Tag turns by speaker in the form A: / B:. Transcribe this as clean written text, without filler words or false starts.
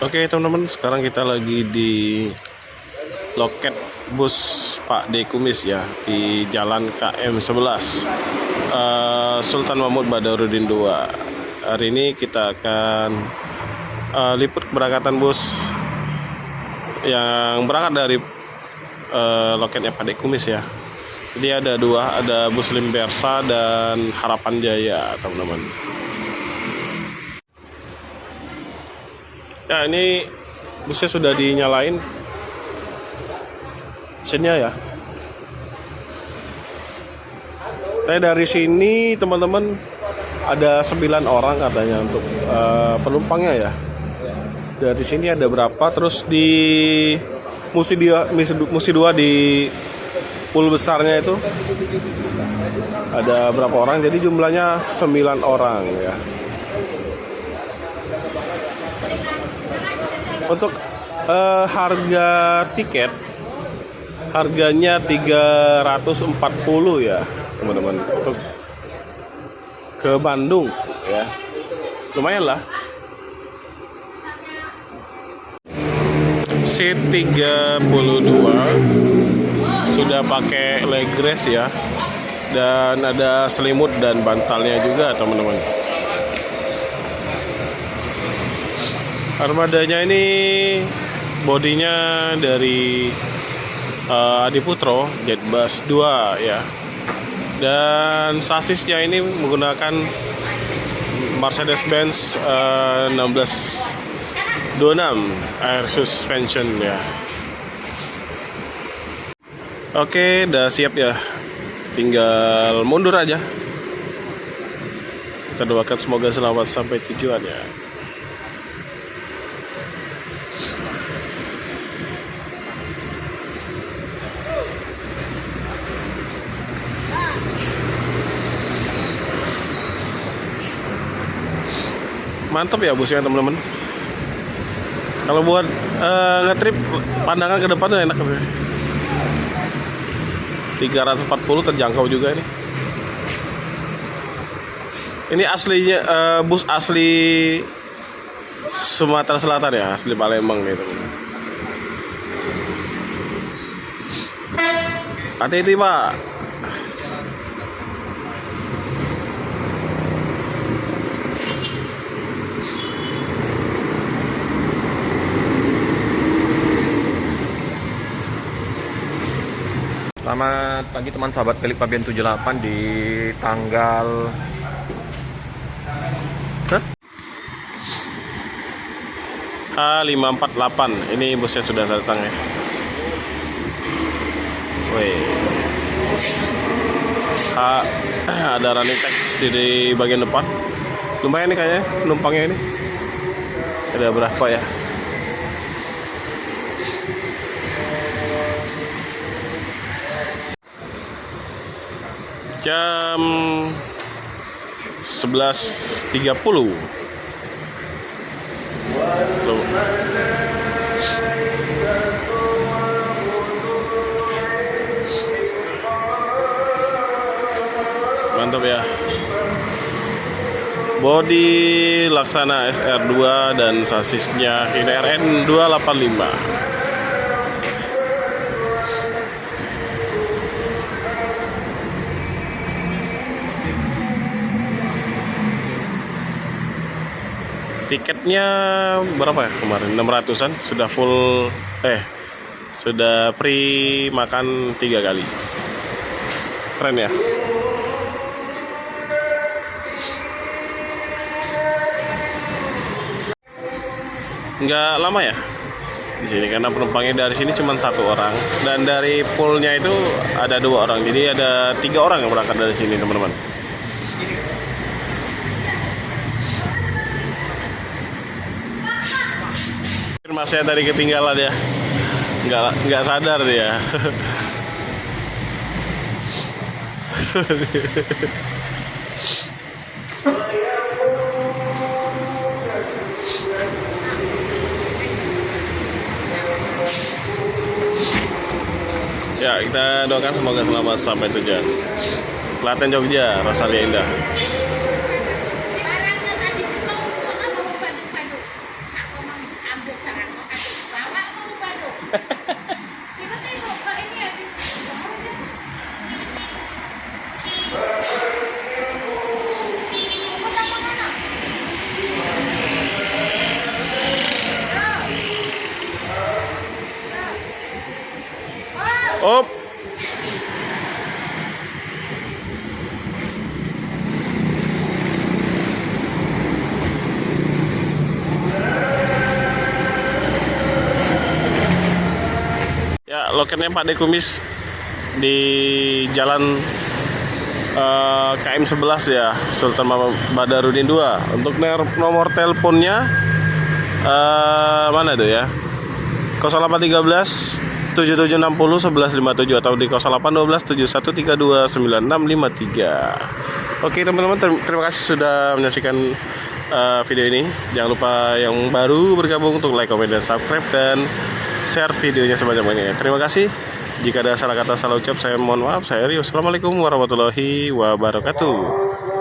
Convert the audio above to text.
A: Oke teman-teman, sekarang kita lagi di loket bus Pak D Kumis ya, di Jalan KM 11 Sultan Mahmud Badarudin II. Hari ini kita akan liput keberangkatan bus yang berangkat dari loketnya Pak D Kumis ya. Jadi ada dua, ada bus Limbersa dan Harapan Jaya teman-teman. Ya, ini busnya sudah dinyalain mesinnya ya. Saya dari sini teman-teman ada 9 orang katanya untuk penumpangnya ya. Dari sini ada berapa? Terus di Musi 2 di pool besarnya itu ada berapa orang? Jadi jumlahnya 9 orang ya. Untuk harga tiket, harganya 340 ya teman-teman, untuk ke Bandung ya, lumayan lah. Seat 32 sudah pakai leg rest ya, dan ada selimut dan bantalnya juga teman-teman. Armadanya ini bodinya dari Adiputro Jetbus 2 ya, dan sasisnya ini menggunakan Mercedes-Benz 1626 air suspension ya. Oke, udah siap ya, tinggal mundur aja. Kita doakan semoga selamat sampai tujuan ya. Mantap ya busnya teman-teman. Kalau buat ngetrip pandangan ke depan tuh enak. 340 terjangkau juga ini. Ini aslinya bus asli Sumatera Selatan ya, asli Palembang nih teman-teman. Hati-hati Pak.
B: Selamat pagi teman sahabat Pelik Pabian 78 di tanggal
A: H548. Ini busnya sudah datang ya. Wih. Ada running text di bagian depan. Lumayan nih kayaknya penumpangnya ini. Ada berapa ya? Jam 11.30. Mantap ya. Bodi Laksana SR2 dan sasisnya ini RN 285. Tiketnya berapa ya kemarin? 600-an, sudah full sudah free makan 3 kali. Keren ya. Nggak lama ya di sini karena penumpangnya dari sini cuma 1 orang, dan dari poolnya itu ada 2 orang, jadi ada 3 orang yang berangkat dari sini teman-teman. Mas saya tadi ketinggalan ya, nggak sadar dia. Ya, kita doakan semoga selamat sampai tujuan. Klaten Jogja, Rosalia Indah. Op. Ya, loketnya Pak De Kumis di jalan KM 11 ya, Sultan Mahmud Badarudin 2. Untuk nomor teleponnya mana tuh ya? 0813 7760 1157 atau di 0812 7132 9653. Oke teman-teman, terima kasih sudah menyaksikan video ini. Jangan lupa yang baru bergabung untuk like, komen, dan subscribe, dan share videonya sebanyak-banyaknya. Terima kasih. Jika ada salah kata, salah ucap, saya mohon maaf. Saya Rio. Assalamualaikum warahmatullahi wabarakatuh.